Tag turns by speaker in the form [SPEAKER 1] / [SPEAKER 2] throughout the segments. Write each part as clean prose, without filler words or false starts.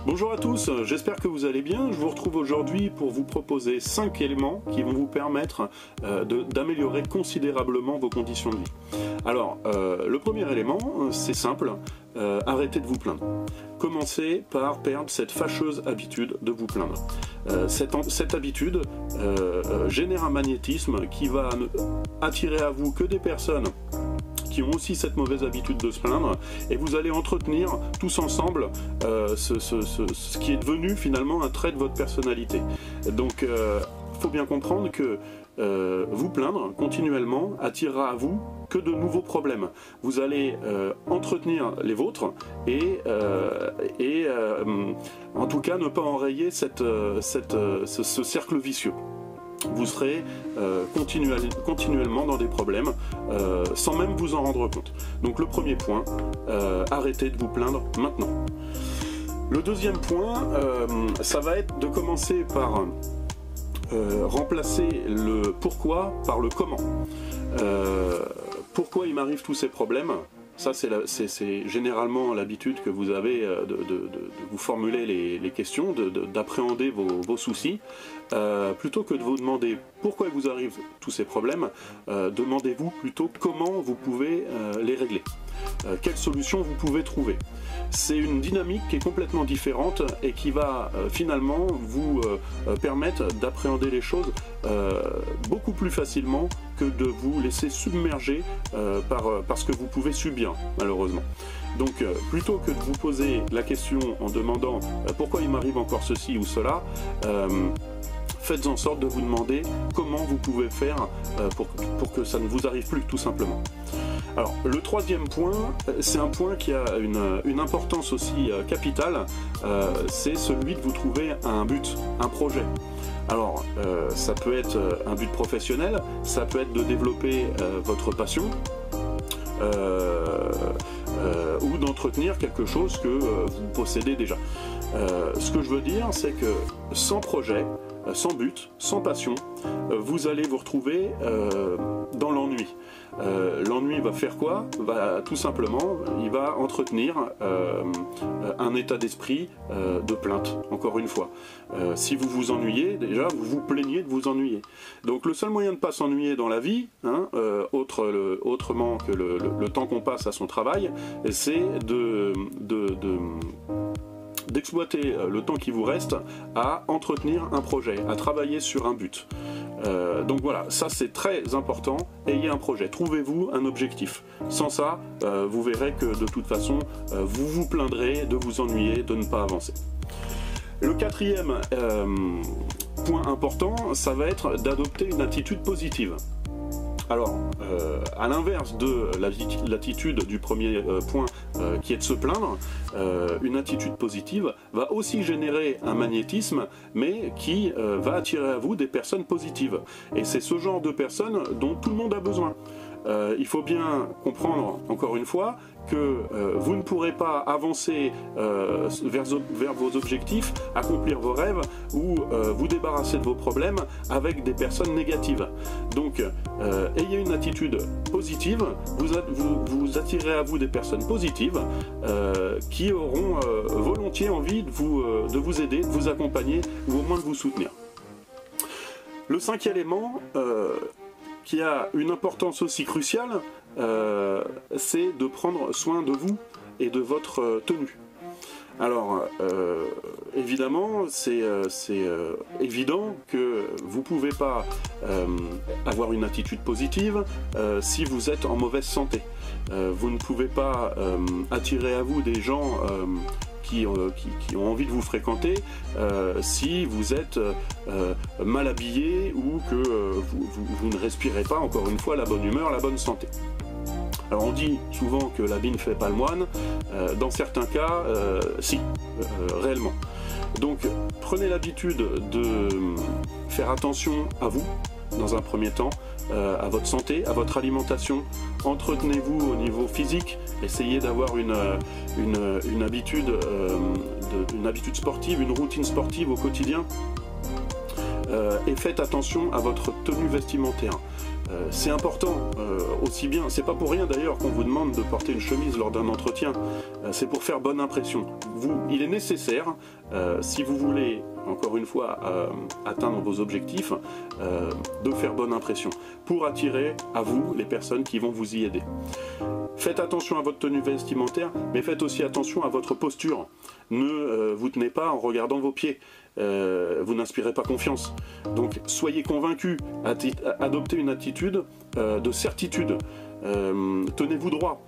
[SPEAKER 1] Bonjour à tous, j'espère que vous allez bien. Je vous retrouve aujourd'hui pour vous proposer 5 éléments qui vont vous permettre d'améliorer considérablement vos conditions de vie. Alors, le premier élément, c'est simple, arrêtez de vous plaindre. Commencez par perdre cette fâcheuse habitude de vous plaindre. Cette habitude génère un magnétisme qui va attirer à vous que des personnes qui ont aussi cette mauvaise habitude de se plaindre, et vous allez entretenir tous ensemble ce qui est devenu finalement un trait de votre personnalité. Donc il faut bien comprendre que vous plaindre continuellement attirera à vous que de nouveaux problèmes. Vous allez entretenir les vôtres et en tout cas ne pas enrayer ce cercle vicieux. Vous serez continuellement dans des problèmes sans même vous en rendre compte. Donc le premier point, arrêtez de vous plaindre maintenant. Le deuxième point, ça va être de commencer par remplacer le pourquoi par le comment. Pourquoi il m'arrive tous ces problèmes ? Ça, c'est généralement l'habitude que vous avez de vous formuler les questions, d'appréhender vos soucis. Plutôt que de vous demander pourquoi il vous arrive tous ces problèmes, demandez-vous plutôt comment vous pouvez les régler. Quelles solutions vous pouvez trouver. C'est une dynamique qui est complètement différente et qui va finalement vous permettre d'appréhender les choses beaucoup plus facilement que de vous laisser submerger par ce que vous pouvez subir, malheureusement. Donc plutôt que de vous poser la question en demandant pourquoi il m'arrive encore ceci ou cela, faites en sorte de vous demander comment vous pouvez faire pour que ça ne vous arrive plus, tout simplement. Alors, le troisième point, c'est un point qui a une importance aussi capitale, c'est celui de vous trouver un but, un projet. Alors, ça peut être un but professionnel, ça peut être de développer votre passion, ou d'entretenir quelque chose que vous possédez déjà. Ce que je veux dire, c'est que sans projet, sans but, sans passion, vous allez vous retrouver dans l'ennui. L'ennui va faire quoi ? Tout simplement, il va entretenir un état d'esprit de plainte, encore une fois. Si vous vous ennuyez, déjà, vous vous plaignez de vous ennuyer. Donc le seul moyen de ne pas s'ennuyer dans la vie, autrement que le temps qu'on passe à son travail, c'est d'exploiter le temps qui vous reste à entretenir un projet, à travailler sur un but. Donc voilà, ça c'est très important, ayez un projet, trouvez-vous un objectif. Sans ça, vous verrez que de toute façon, vous vous plaindrez de vous ennuyer, de ne pas avancer. Le quatrième point important, ça va être d'adopter une attitude positive. Alors, à l'inverse de l'attitude du premier point qui est de se plaindre, une attitude positive va aussi générer un magnétisme, mais qui va attirer à vous des personnes positives. Et c'est ce genre de personnes dont tout le monde a besoin. Il faut bien comprendre, encore une fois, que vous ne pourrez pas avancer vers vos objectifs, accomplir vos rêves ou vous débarrasser de vos problèmes avec des personnes négatives. Donc, ayez une attitude positive, vous attirez à vous des personnes positives qui auront volontiers envie de vous aider, de vous accompagner ou au moins de vous soutenir. Le cinquième élément, qui a une importance aussi cruciale, c'est de prendre soin de vous et de votre tenue. Alors, évidemment, c'est évident que vous ne pouvez pas avoir une attitude positive si vous êtes en mauvaise santé. Vous ne pouvez pas attirer à vous des gens qui ont envie de vous fréquenter si vous êtes mal habillé ou que vous ne respirez pas, encore une fois, la bonne humeur, la bonne santé. Alors on dit souvent que l'habit ne fait pas le moine, dans certains cas, réellement. Donc prenez l'habitude de faire attention à vous, dans un premier temps, à votre santé, à votre alimentation. Entretenez-vous au niveau physique, essayez d'avoir une habitude sportive, une routine sportive au quotidien. Et faites attention à votre tenue vestimentaire. C'est important, aussi bien, c'est pas pour rien d'ailleurs qu'on vous demande de porter une chemise lors d'un entretien, c'est pour faire bonne impression. Il est nécessaire, si vous voulez, encore une fois, atteindre vos objectifs, de faire bonne impression, pour attirer à vous les personnes qui vont vous y aider. Faites attention à votre tenue vestimentaire, mais faites aussi attention à votre posture. Ne vous tenez pas en regardant vos pieds. Vous n'inspirez pas confiance. Donc soyez convaincus, adoptez une attitude de certitude. Tenez-vous droit.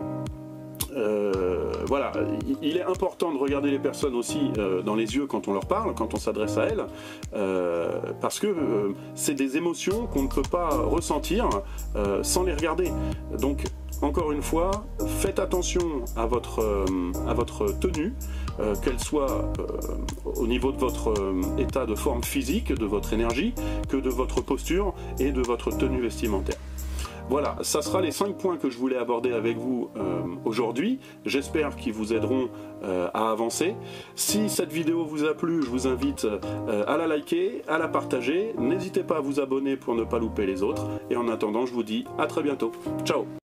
[SPEAKER 1] Voilà, il est important de regarder les personnes aussi dans les yeux quand on leur parle, quand on s'adresse à elles, parce que c'est des émotions qu'on ne peut pas ressentir sans les regarder. Donc, encore une fois, faites attention à votre tenue, qu'elle soit au niveau de votre état de forme physique, de votre énergie, que de votre posture et de votre tenue vestimentaire. Voilà, ça sera les 5 points que je voulais aborder avec vous aujourd'hui. J'espère qu'ils vous aideront à avancer. Si cette vidéo vous a plu, je vous invite à la liker, à la partager. N'hésitez pas à vous abonner pour ne pas louper les autres. Et en attendant, je vous dis à très bientôt. Ciao!